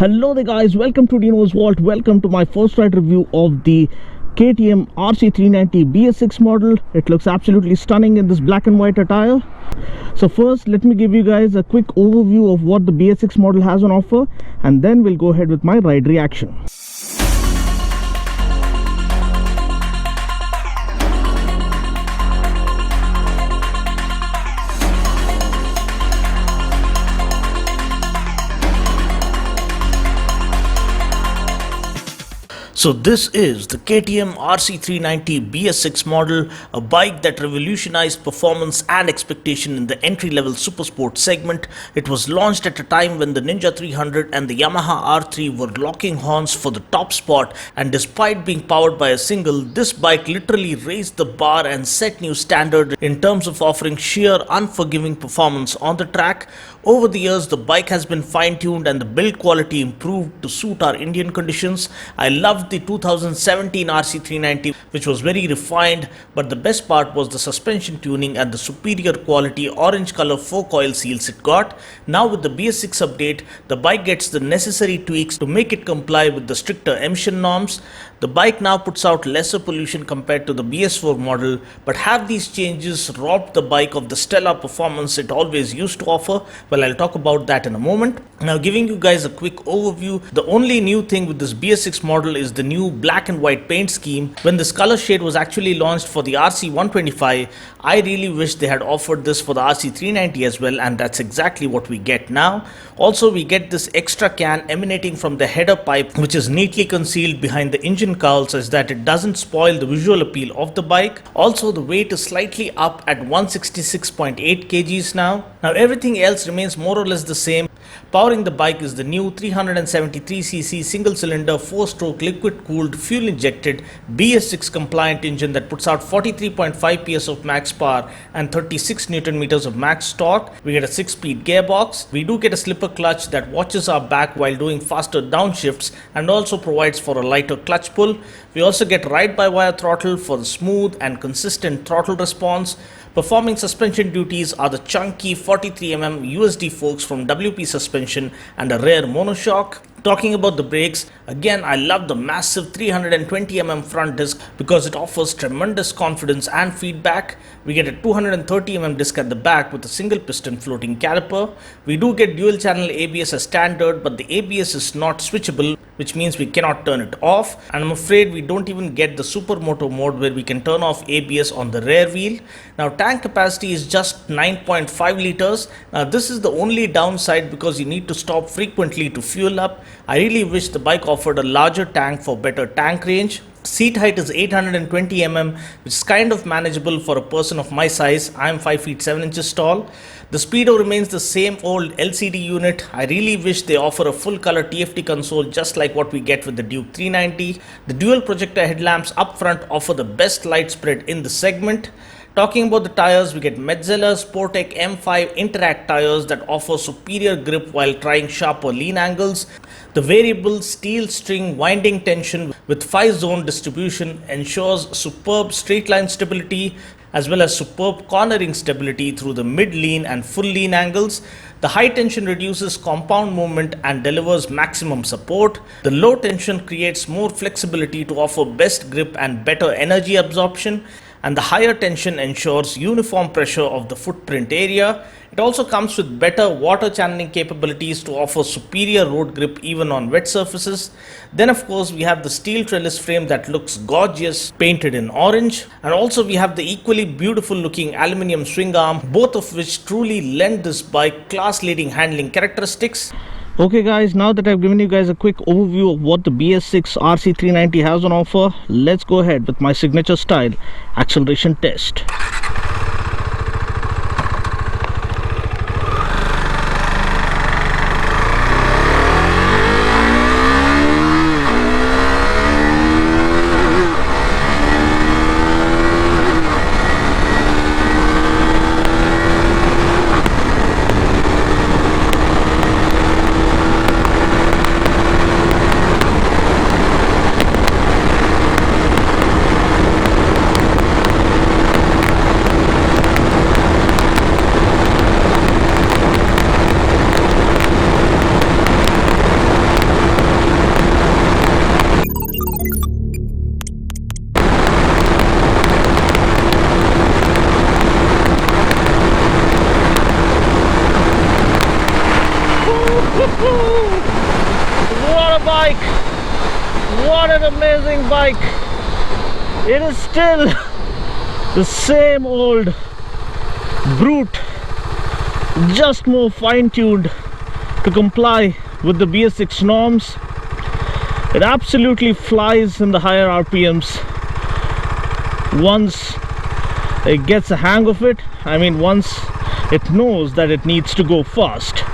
Hello there guys, welcome to Dinos Vault. Welcome to my first ride review of the KTM RC390 BS6 model. It looks absolutely stunning in this black and white attire. So first, let me give you guys a quick overview of what the BS6 model has on offer, and then we'll go ahead with my ride reaction. So this is the KTM RC390 BS6 model, a bike that revolutionized performance and expectation in the entry-level supersport segment. It was launched at a time when the Ninja 300 and the Yamaha R3 were locking horns for the top spot, and despite being powered by a single, this bike literally raised the bar and set new standard in terms of offering sheer unforgiving performance on the track. Over the years, the bike has been fine-tuned and the build quality improved to suit our Indian conditions. I loved the 2017 RC390, which was very refined, but the best part was the suspension tuning and the superior quality orange color 4-coil seals it got. Now with the BS6 update, the bike gets the necessary tweaks to make it comply with the stricter emission norms. The bike now puts out lesser pollution compared to the BS4 model, but have these changes robbed the bike of the stellar performance it always used to offer? Well, I'll talk about that in a moment. Now, giving you guys a quick overview, the only new thing with this BS6 model is the new black and white paint scheme. When this color shade was actually launched for the RC125, I really wish they had offered this for the RC390 as well, and that's exactly what we get now. Also, we get this extra can emanating from the header pipe, which is neatly concealed behind the engine cowl such that it doesn't spoil the visual appeal of the bike. Also, the weight is slightly up at 166.8 kgs now. Now, everything else remains more or less the same. Powering the bike is the new 373cc single-cylinder 4-stroke liquid-cooled fuel-injected BS6 compliant engine that puts out 43.5 PS of max power and 36 Nm of max torque. We get a 6-speed gearbox. We do get a slipper clutch that watches our back while doing faster downshifts and also provides for a lighter clutch pull. We also get ride-by-wire throttle for the smooth and consistent throttle response. Performing suspension duties are the chunky 43mm USD forks from WP Suspension and a rear monoshock. Talking about the brakes, again I love the massive 320mm front disc because it offers tremendous confidence and feedback. We get a 230mm disc at the back with a single piston floating caliper. We do get dual channel ABS as standard, but the ABS is not switchable, which means we cannot turn it off, and I'm afraid we don't even get the Supermoto mode where we can turn off ABS on the rear wheel. Now, tank capacity is just 9.5 liters. Now this is the only downside because you need to stop frequently to fuel up. I really wish the bike offered a larger tank for better tank range. Seat height is 820mm, which is kind of manageable for a person of my size. I am 5 feet 7 inches tall. The speedo remains the same old LCD unit. I really wish they offer a full color TFT console just like what we get with the Duke 390. The dual projector headlamps up front offer the best light spread in the segment. Talking about the tires, we get Metzeler Sportec M5 Interact tires that offer superior grip while trying sharper lean angles. The variable steel string winding tension with 5-zone distribution ensures superb straight line stability as well as superb cornering stability through the mid-lean and full lean angles. The high tension reduces compound movement and delivers maximum support. The low tension creates more flexibility to offer best grip and better energy absorption. And the higher tension ensures uniform pressure of the footprint area. It also comes with better water channeling capabilities to offer superior road grip even on wet surfaces. Then of course we have the steel trellis frame that looks gorgeous, painted in orange. And also we have the equally beautiful looking aluminium swing arm, both of which truly lend this bike class-leading handling characteristics. Okay guys, now that I've given you guys a quick overview of what the BS6 RC390 has on offer, let's go ahead with my signature style acceleration test. bike. What an amazing bike. It is still the same old brute, just more fine-tuned to comply with the BS6 norms. It absolutely flies in the higher RPMs once it gets a hang of it. I mean, once it knows that it needs to go fast.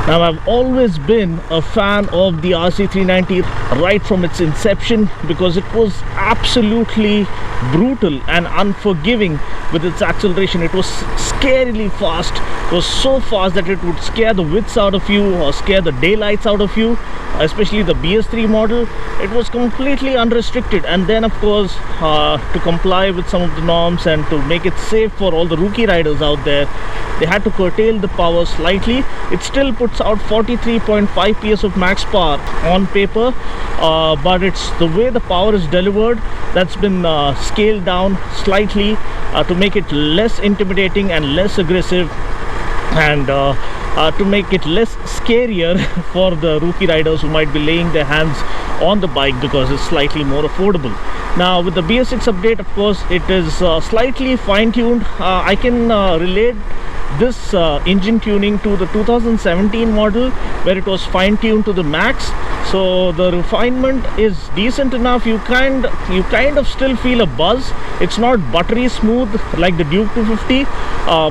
Now, I've always been a fan of the RC390 right from its inception, because it was absolutely brutal and unforgiving with its acceleration. It was scarily fast. It was so fast that it would scare the wits out of you or scare the daylights out of you, especially the BS3 model. It was completely unrestricted, and then of course to comply with some of the norms and to make it safe for all the rookie riders out there, they had to curtail the power slightly. It still puts out 43.5 PS of max power on paper, but it's the way the power is delivered that's been scaled down slightly to make it less intimidating and less aggressive, and to make it less scarier for the rookie riders who might be laying their hands on the bike, because it's slightly more affordable. Now, with the BS6 update, of course, it is slightly fine-tuned. I can relate this engine tuning to the 2017 model, where it was fine-tuned to the max. So the refinement is decent enough. You kind of still feel a buzz. It's not buttery smooth like the Duke 250,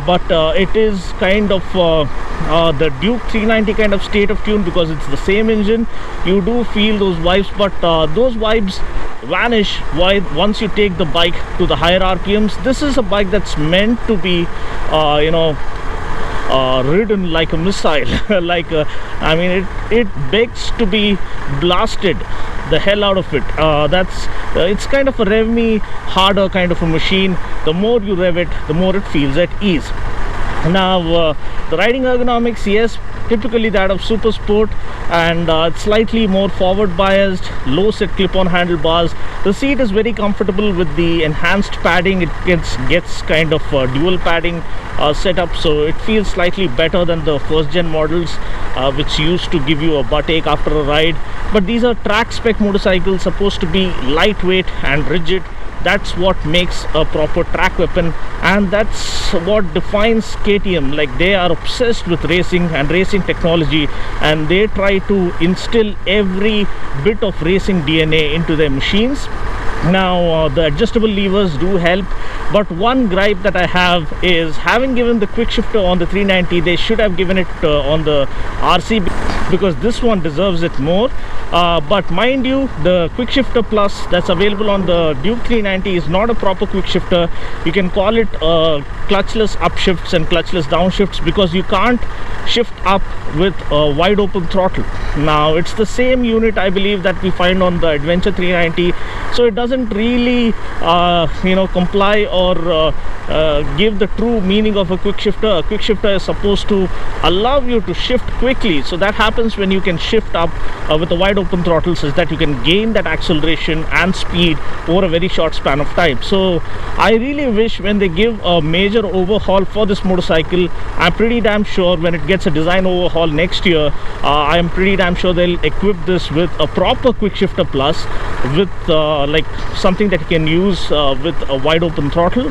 but it is kind of the Duke 390 kind of state of tune, because it's the same engine. You do feel those vibes, but those vibes vanish once you take the bike to the higher RPMs. This is a bike that's meant to be ridden like a missile. I mean, it begs to be blasted the hell out of it. It's kind of a rev me harder kind of a machine. The more you rev it, the more it feels at ease. Now, the riding ergonomics, yes, typically that of super sport, and it's slightly more forward biased, low set clip-on handlebars. The seat is very comfortable with the enhanced padding. It gets kind of dual padding setup, so it feels slightly better than the first gen models, which used to give you a butt ache after a ride. But these are track spec motorcycles, supposed to be lightweight and rigid. That's what makes a proper track weapon, and that's what defines KTM. Like, they are obsessed with racing and racing technology, and they try to instill every bit of racing DNA into their machines. Now, the adjustable levers do help, but one gripe that I have is, having given the quick shifter on the 390, they should have given it on the RC, because this one deserves it more. But mind you, the quick shifter plus that's available on the Duke 390 is not a proper quick shifter. You can call it clutchless upshifts and clutchless downshifts, because you can't shift up with a wide open throttle. Now, it's the same unit, I believe, that we find on the Adventure 390, so it doesn't really comply or give the true meaning of a quick shifter. A quick shifter is supposed to allow you to shift quickly, so that happens when you can shift up with a wide open throttle, such that you can gain that acceleration and speed over a very short span of time. So I really wish, when they give a major overhaul for this motorcycle, I'm pretty damn sure when it gets a design overhaul next year, I am pretty damn sure they'll equip this with a proper quick shifter plus, with like something that you can use with a wide open throttle.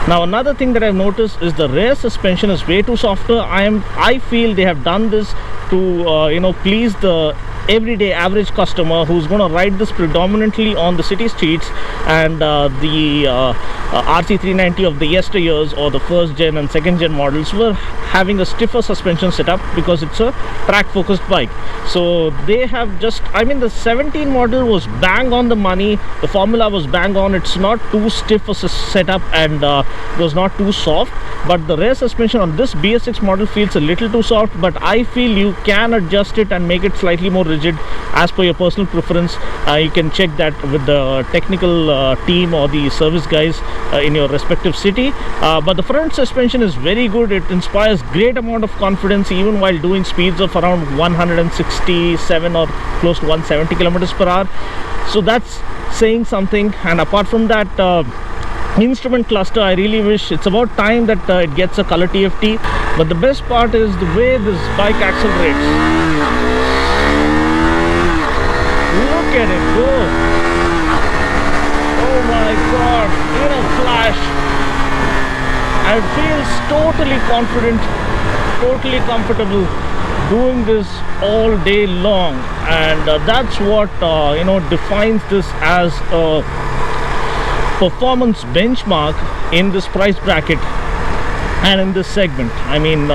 Now, another thing that I've noticed is the rear suspension is way too softer. I feel they have done this to please the everyday average customer who's going to ride this predominantly on the city streets, and the RC390 of the yesteryears, or the first gen and second gen models, were having a stiffer suspension setup because it's a track focused bike. So they have just, I mean, the 17 model was bang on the money. The formula was bang on. It's not too stiff a setup, and it was not too soft. But the rear suspension on this BS6 model feels a little too soft, but I feel you can adjust it and make it slightly more rigid as per your personal preference. You can check that with the technical team or the service guys in your respective city. But the front suspension is very good. It inspires great amount of confidence even while doing speeds of around 167 or close to 170 kilometers per hour. So that's saying something. And apart from that, instrument cluster, I really wish, it's about time that it gets a color TFT. But the best part is the way this bike accelerates. I feel totally confident, totally comfortable doing this all day long, and that's what defines this as a performance benchmark in this price bracket and in this segment. I mean,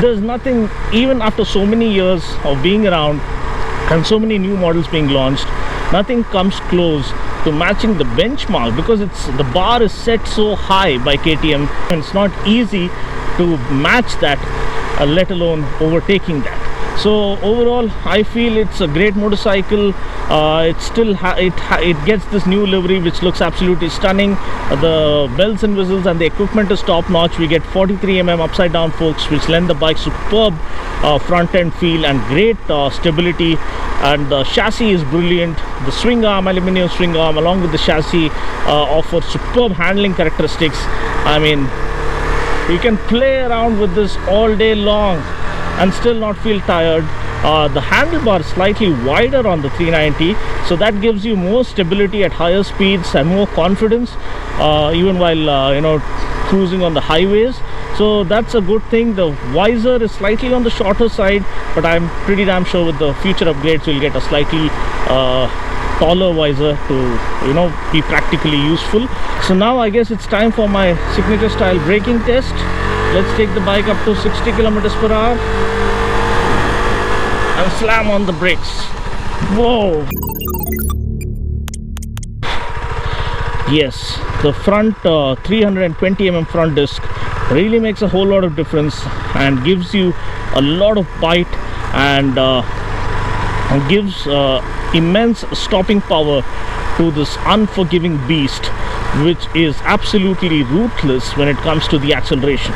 there's nothing, even after so many years of being around and so many new models being launched, nothing comes close to matching the benchmark, because the bar is set so high by KTM, and it's not easy to match that, let alone overtaking that. So overall, I feel it's a great motorcycle. It still it gets this new livery which looks absolutely stunning. The bells and whistles and the equipment is top notch. We get 43mm upside down forks which lend the bike superb front end feel and great stability, and the chassis is brilliant. The swing arm, aluminum swing arm, along with the chassis, offer superb handling characteristics. I mean, you can play around with this all day long and still not feel tired. The handlebar is slightly wider on the 390, so that gives you more stability at higher speeds and more confidence, even while cruising on the highways. So that's a good thing. The visor is slightly on the shorter side, but I'm pretty damn sure with the future upgrades we'll get a slightly taller visor to be practically useful. So now I guess it's time for my signature style braking test. Let's take the bike up to 60 kilometers per hour and slam on the brakes. Whoa! Yes, the front 320mm front disc really makes a whole lot of difference and gives you a lot of bite, and gives immense stopping power to this unforgiving beast, which is absolutely ruthless when it comes to the acceleration.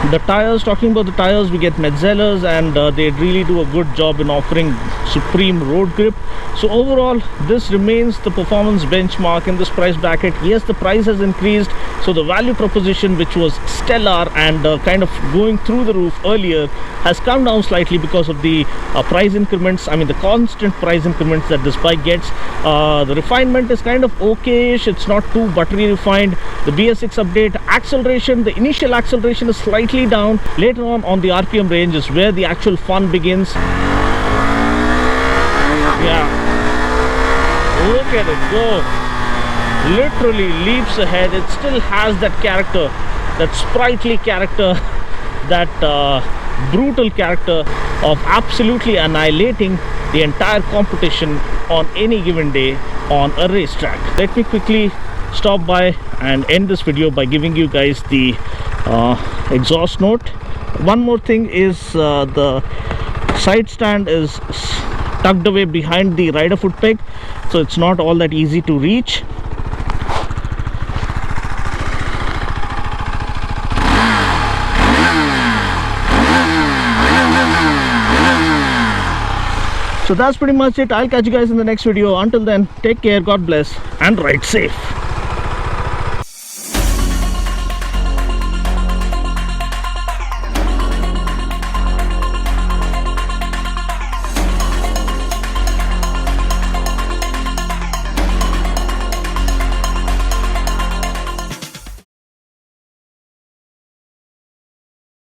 The tires, talking about the tires, we get Metzeller's, and they really do a good job in offering supreme road grip. So overall, this remains the performance benchmark in this price bracket. Yes, the price has increased, so the value proposition, which was stellar and kind of going through the roof earlier, has come down slightly because of the price increments. I mean, the constant price increments that this bike gets. The refinement is kind of okay-ish. It's not too buttery refined. The BS6 update acceleration, the initial acceleration is slightly down. Later on the RPM range is where the actual fun begins. Yeah, look at it go. Literally leaps ahead. It still has that character, that sprightly character, that brutal character of absolutely annihilating the entire competition on any given day on a racetrack. Let me quickly stop by and end this video by giving you guys the exhaust note. One more thing is the side stand is tucked away behind the rider foot peg, so it's not all that easy to reach. So that's pretty much it. I'll catch you guys in the next video. Until then, take care, God bless, and ride safe.